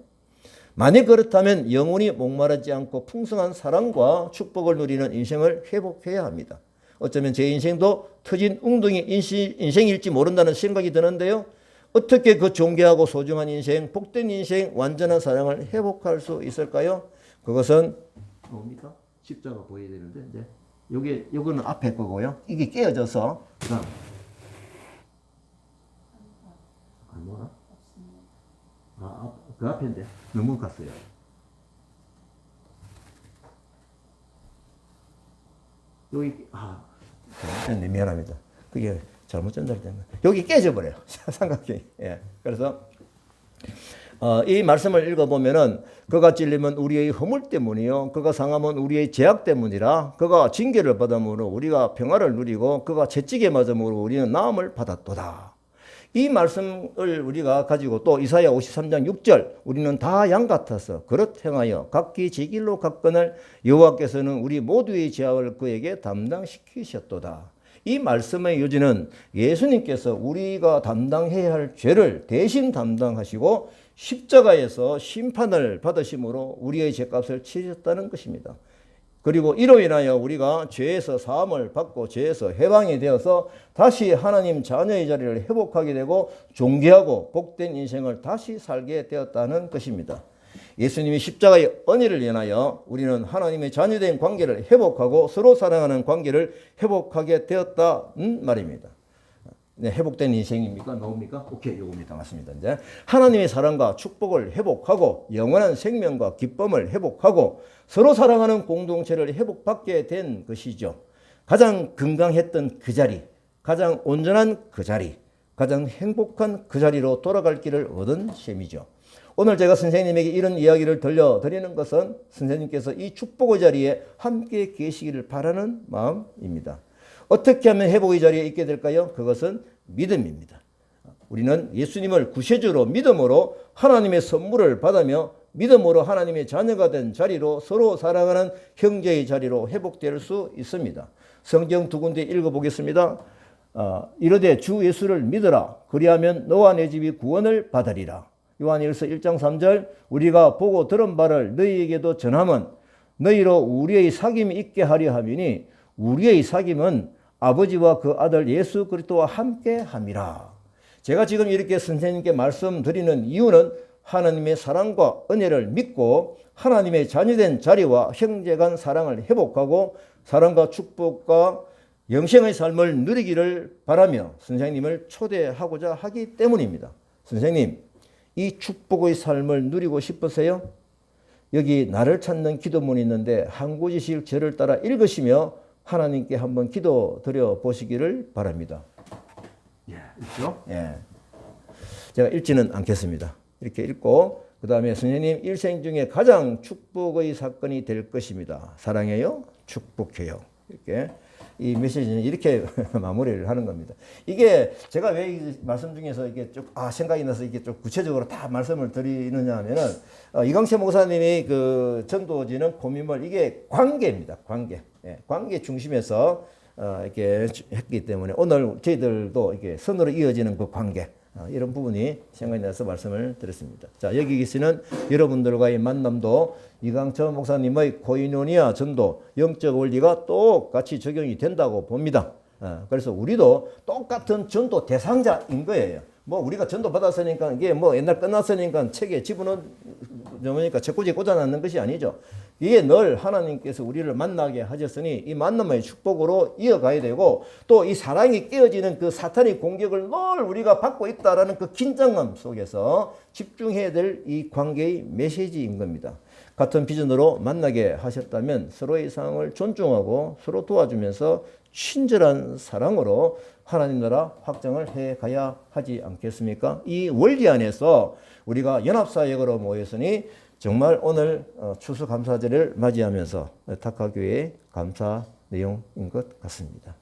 만약 그렇다면 영원히 목마르지 않고 풍성한 사랑과 축복을 누리는 인생을 회복해야 합니다. 어쩌면 제 인생도 터진 웅덩이 인생일지 모른다는 생각이 드는데요. 어떻게 그 존귀하고 소중한 인생, 복된 인생, 완전한 사랑을 회복할 수 있을까요? 그것은 뭡니까? 십자가 보여야 되는데, 요거는 앞에 거고요. 이게 깨어져서, 뭐야? 그 앞인데 넘어갔어요. 여기 미안합니다. 그게 잘못 전달된 거예요. 여기 깨져버려요. 삼각형이. 그래서 이 말씀을 읽어보면은 그가 찔리면 우리의 허물 때문이요 그가 상하면 우리의 죄악 때문이라. 그가 징계를 받음으로 우리가 평화를 누리고 그가 채찍에 맞음으로 우리는 나음을 받았도다. 이 말씀을 우리가 가지고 또 이사야 53장 6절 우리는 다 양 같아서 그릇 행하여 각기 제 길로 갔거늘 여호와께서는 우리 모두의 죄악을 그에게 담당시키셨도다. 이 말씀의 요지는 예수님께서 우리가 담당해야 할 죄를 대신 담당하시고 십자가에서 심판을 받으심으로 우리의 죄값을 치르셨다는 것입니다. 그리고 이로 인하여 우리가 죄에서 사함을 받고 죄에서 해방이 되어서 다시 하나님 자녀의 자리를 회복하게 되고 존귀하고 복된 인생을 다시 살게 되었다는 것입니다. 예수님이 십자가의 은혜를 인하여 우리는 하나님의 자녀된 관계를 회복하고 서로 사랑하는 관계를 회복하게 되었다는 말입니다. 네, 회복된 인생입니까? 뭡니까? 오케이, 요겁니다. 맞습니다. 이제 하나님의 사랑과 축복을 회복하고 영원한 생명과 기쁨을 회복하고 서로 사랑하는 공동체를 회복받게 된 것이죠. 가장 건강했던 그 자리, 가장 온전한 그 자리, 가장 행복한 그 자리로 돌아갈 길을 얻은 셈이죠. 오늘 제가 선생님에게 이런 이야기를 들려드리는 것은 선생님께서 이 축복의 자리에 함께 계시기를 바라는 마음입니다. 어떻게 하면 회복의 자리에 있게 될까요? 그것은 믿음입니다. 우리는 예수님을 구세주로 믿음으로 하나님의 선물을 받으며 믿음으로 하나님의 자녀가 된 자리로 서로 사랑하는 형제의 자리로 회복될 수 있습니다. 성경 두 군데 읽어보겠습니다. 이르되 주 예수를 믿으라. 그리하면 너와 내 집이 구원을 받으리라. 요한일서 1장 3절 우리가 보고 들은 바를 너희에게도 전하면 너희로 우리의 사귐이 있게 하려 함이니 우리의 사귐은 아버지와 그 아들 예수 그리스도와 함께 함이라. 제가 지금 이렇게 선생님께 말씀드리는 이유는 하나님의 사랑과 은혜를 믿고 하나님의 자녀된 자리와 형제 간 사랑을 회복하고 사랑과 축복과 영생의 삶을 누리기를 바라며 선생님을 초대하고자 하기 때문입니다. 선생님, 이 축복의 삶을 누리고 싶으세요? 여기 나를 찾는 기도문이 있는데 한 구절씩 저를 따라 읽으시며 하나님께 한번 기도 드려 보시기를 바랍니다. 읽죠? 예. 제가 읽지는 않겠습니다. 이렇게 읽고 그 다음에 선생님 일생 중에 가장 축복의 사건이 될 것입니다. 사랑해요, 축복해요. 이렇게 이 메시지는 이렇게 마무리를 하는 겁니다. 이게 제가 왜 이 말씀 중에서 이게 쭉 생각이 나서 이게 좀 구체적으로 다 말씀을 드리느냐 하면은 이광채 목사님이 그 전도지는 고민물 이게 관계입니다. 관계. 예, 관계 중심에서 이렇게 했기 때문에 오늘 저희들도 이게 선으로 이어지는 그 관계 이런 부분이 생각이 나서 말씀을 드렸습니다. 자, 여기 계시는 여러분들과의 만남도 이강철 목사님의 코이노니아 전도 영적 원리가 똑같이 적용이 된다고 봅니다. 그래서 우리도 똑같은 전도 대상자인 거예요. 뭐 우리가 전도 받았으니까 이게 뭐 옛날 끝났으니까 책에 집어넣으니까 책꽂이에 꽂아놨는 것이 아니죠. 이게 늘 하나님께서 우리를 만나게 하셨으니 이 만남의 축복으로 이어가야 되고 또 이 사랑이 깨어지는 그 사탄의 공격을 늘 우리가 받고 있다라는 그 긴장감 속에서 집중해야 될 이 관계의 메시지인 겁니다. 같은 비전으로 만나게 하셨다면 서로의 상황을 존중하고 서로 도와주면서 친절한 사랑으로 하나님 나라 확장을 해 가야 하지 않겠습니까? 이 원리 안에서 우리가 연합사역으로 모였으니 정말 오늘 추수감사절을 맞이하면서 타카교회의 감사 내용인 것 같습니다.